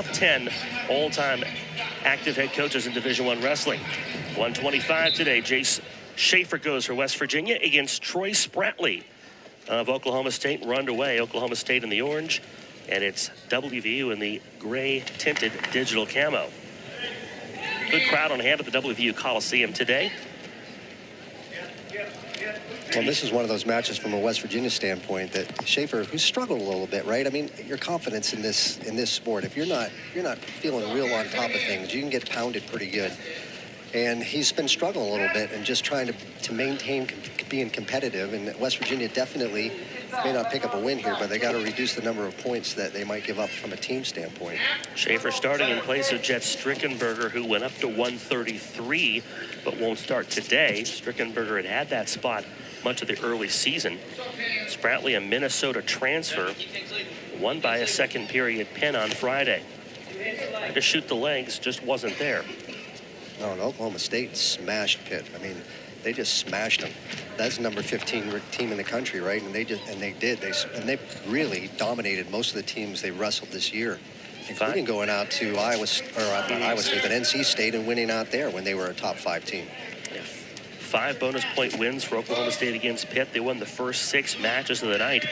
top 10 all-time active head coaches in Division I wrestling. 125 today. Jace Schafer goes for West Virginia against Troy Spratley of Oklahoma State. We're underway. Oklahoma State in the orange, and it's WVU in the gray tinted digital camo. Good crowd on hand at the WVU Coliseum today. Well, this is one of those matches from a West Virginia standpoint that Schafer, who's struggled a little bit, right? I mean, your confidence in this sport, if you're not feeling real on top of things, you can get pounded pretty good. And he's been struggling a little bit and just trying to maintain being competitive. And West Virginia definitely may not pick up a win here, but they got to reduce the number of points that they might give up from a team standpoint. Schafer starting in place of Jet Strickenberger, who went up to 133, but won't start today. Strickenberger had that spot much of the early season. Spratley, a Minnesota transfer, won by a second period pin on Friday. Tried to shoot the legs, just wasn't there. No, and Oklahoma State smashed Pitt. I mean, they just smashed them. That's number 15 team in the country, right? And they really dominated most of the teams they wrestled this year, including going out to Iowa State, but NC State, and winning out there when they were a top 5 team. 5 bonus point wins for Oklahoma State against Pitt. They won the first 6 matches of the night.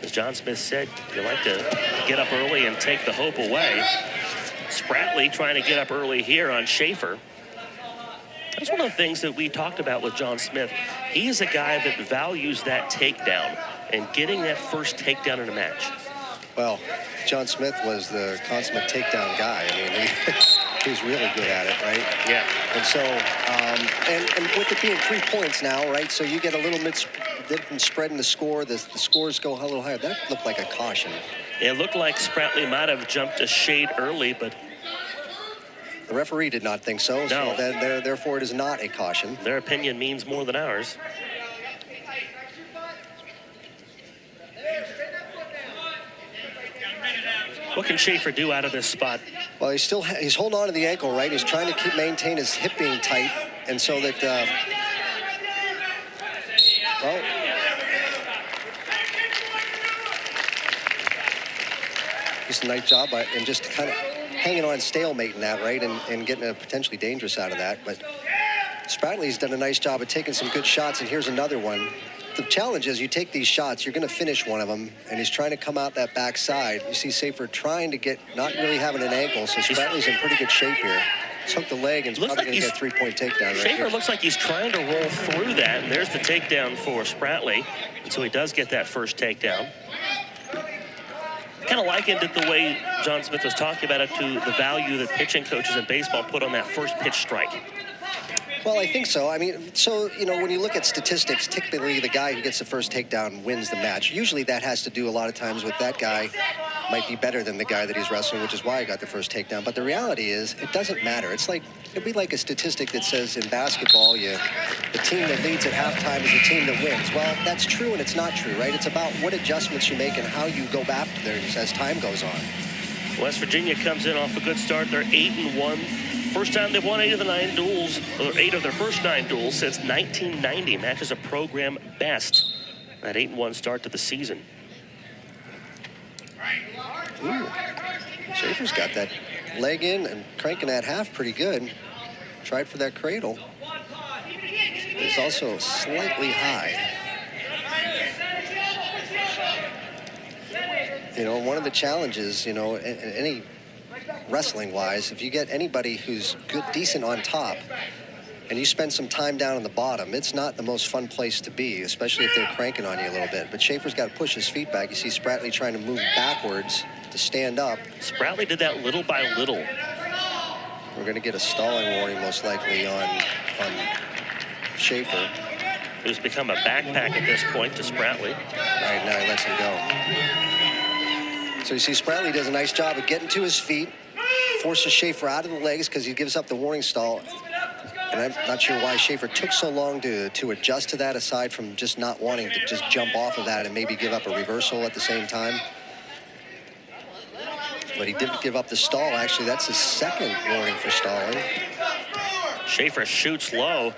As John Smith said, you like to get up early and take the hope away. Spratley trying to get up early here on Schafer. That's one of the things that we talked about with John Smith. He is a guy that values that takedown and getting that first takedown in a match. Well, John Smith was the consummate takedown guy. I mean, he's really good at it, right? Yeah. And so, and with it being 3 points now, right? So you get a little different spread in the score. The scores go a little higher. That looked like a caution. It looked like Spratley might have jumped a shade early, but the referee did not think so. No. So therefore, it is not a caution. Their opinion means more than ours. What can Schafer do out of this spot? Well, he's holding on to the ankle, right? He's trying to maintain his hip being tight, and so that well, just a nice job and just kind of hanging on, stalemate in that, right, and getting a potentially dangerous out of that. But Spratley's done a nice job of taking some good shots, and here's another one. The challenge is you take these shots, you're going to finish one of them, and he's trying to come out that backside. You see Schafer trying to get, not really having an ankle, so Spratley's in pretty good shape here. He's hooked the leg and is probably going to get a 3-point takedown right here. Schafer looks like he's trying to roll through that, and there's the takedown for Spratley. And so he does get that first takedown. Kind of likened it the way John Smith was talking about it to the value that pitching coaches in baseball put on that first pitch strike. Well, I think so. I mean, so, you know, when you look at statistics, typically the guy who gets the first takedown wins the match. Usually that has to do a lot of times with that guy might be better than the guy that he's wrestling, which is why he got the first takedown. But the reality is it doesn't matter. It'd be like a statistic that says in basketball, the team that leads at halftime is the team that wins. Well, that's true and it's not true, right? It's about what adjustments you make and how you go back to theirs as time goes on. West Virginia comes in off a good start. They're 8-1. First time they've won 8 of the 9 duels, or 8 of their first 9 duels since 1990. Matches a program best. That 8-1 start to the season. Ooh. Schafer's got that leg in and cranking that half pretty good. Tried for that cradle. It's also slightly high. You know, one of the challenges, you know, in any wrestling-wise, if you get anybody who's good, decent on top, and you spend some time down on the bottom, it's not the most fun place to be, especially if they're cranking on you a little bit. But Schafer's got to push his feet back. You see Spratley trying to move backwards to stand up. Spratley did that little by little. We're going to get a stalling warning most likely on Schafer. Who's become a backpack at this point to Spratley. All right, now he lets him go. So you see Spratley does a nice job of getting to his feet, forces Schafer out of the legs because he gives up the warning stall. And I'm not sure why Schafer took so long to adjust to that, aside from just not wanting to just jump off of that and maybe give up a reversal at the same time. But he didn't give up the stall. Actually, that's his second warning for stalling. Schafer shoots low.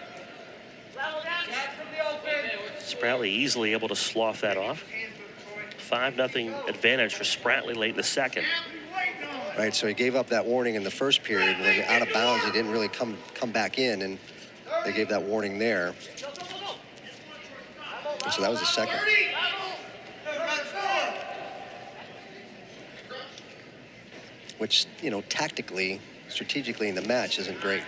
Spratley easily able to slough that off. 5-0 advantage for Spratley late in the second. Right, so he gave up that warning in the first period. When out of bounds, he didn't really come back in, and they gave that warning there. And so that was the second. Which, you know, tactically, strategically in the match isn't great.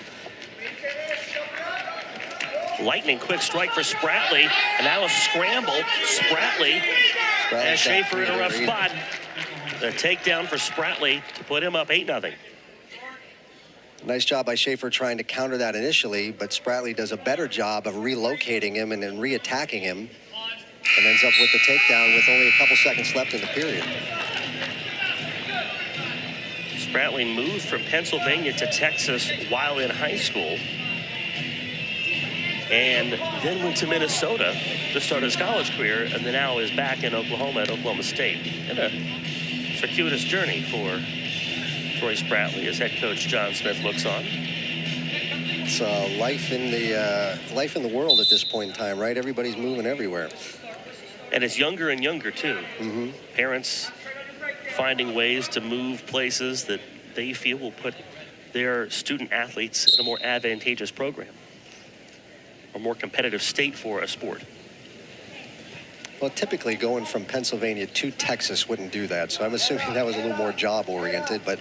Lightning quick strike for Spratley, and now a scramble. Spratley as Schafer in a rough spot. The takedown for Spratley to put him up 8-0. Nice job by Schafer trying to counter that initially, but Spratley does a better job of relocating him and then re-attacking him, and ends up with the takedown with only a couple seconds left in the period. Spratley moved from Pennsylvania to Texas while in high school, and then went to Minnesota to start his college career, and then now is back in Oklahoma at Oklahoma State. And a circuitous journey for Troy Spratley as head coach John Smith looks on. It's life in the world at this point in time, right? Everybody's moving everywhere. And it's younger and younger, too. Mm-hmm. Parents finding ways to move places that they feel will put their student athletes in a more advantageous program, or more competitive state for a sport. Well, typically going from Pennsylvania to Texas wouldn't do that, so I'm assuming that was a little more job-oriented. But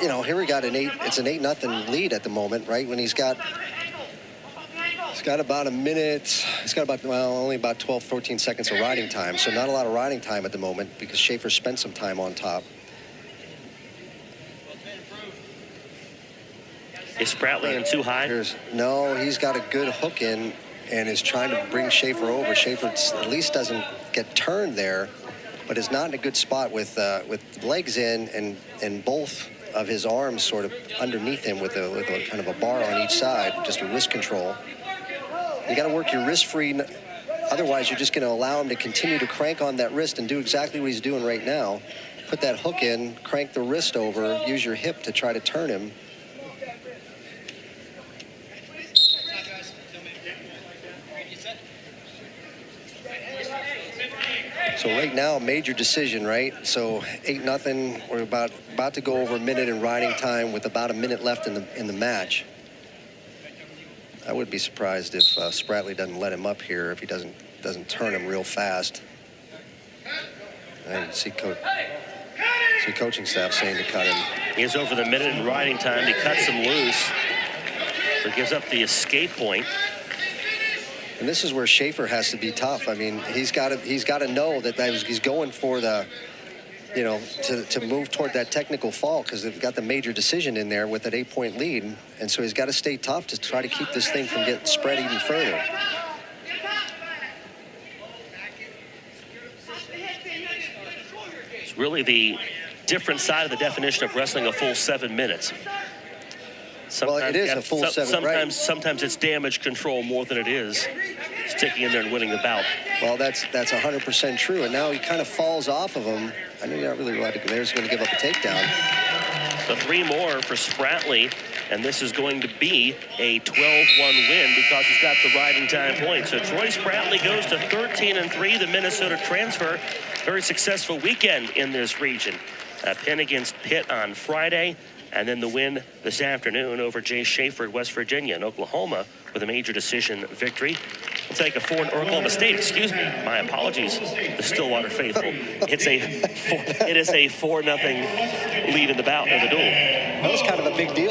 you know, here we got it's an 8-0 lead at the moment, right? When he's got about a minute. He's got only about 12, 14 seconds of riding time, so not a lot of riding time at the moment because Schafer spent some time on top. Is Spratley in too high? No, he's got a good hook in and is trying to bring Schafer over. Schafer at least doesn't get turned there, but is not in a good spot with legs in and both of his arms sort of underneath him with a kind of a bar on each side, just a wrist control. You got to work your wrist free. Otherwise, you're just going to allow him to continue to crank on that wrist and do exactly what he's doing right now. Put that hook in, crank the wrist over, use your hip to try to turn him. So right now, major decision, right? So 8-0. We're about to go over a minute in riding time with about a minute left in the match. I would be surprised if Spratley doesn't let him up here, if he doesn't turn him real fast. I see coaching staff saying to cut him. He is over the minute in riding time. He cuts him loose. So gives up the escape point. And this is where Schafer has to be tough. I mean, he's got to know that he's going for the, you know, to move toward that technical fault because they've got the major decision in there with that 8-point lead. And so he's got to stay tough to try to keep this thing from getting spread even further. It's really the different side of the definition of wrestling a full 7 minutes. Well, it is a full 7, right? Sometimes it's damage control more than it is sticking in there and winning the bout. Well, that's 100% true. And now he kind of falls off of him. I know you're not really allowed to go there. He's going to give up a takedown. So 3 more for Spratley, and this is going to be a 12-1 win because he's got the riding time point. So Troy Spratley goes to 13-3, the Minnesota transfer. Very successful weekend in this region. A pin against Pitt on Friday. And then the win this afternoon over Jace Schafer at West Virginia and Oklahoma with a major decision victory. We'll take a 4 Oklahoma State, excuse me. My apologies, the Stillwater faithful. It is a 4-0 lead in the bout of the duel. That was kind of a big deal.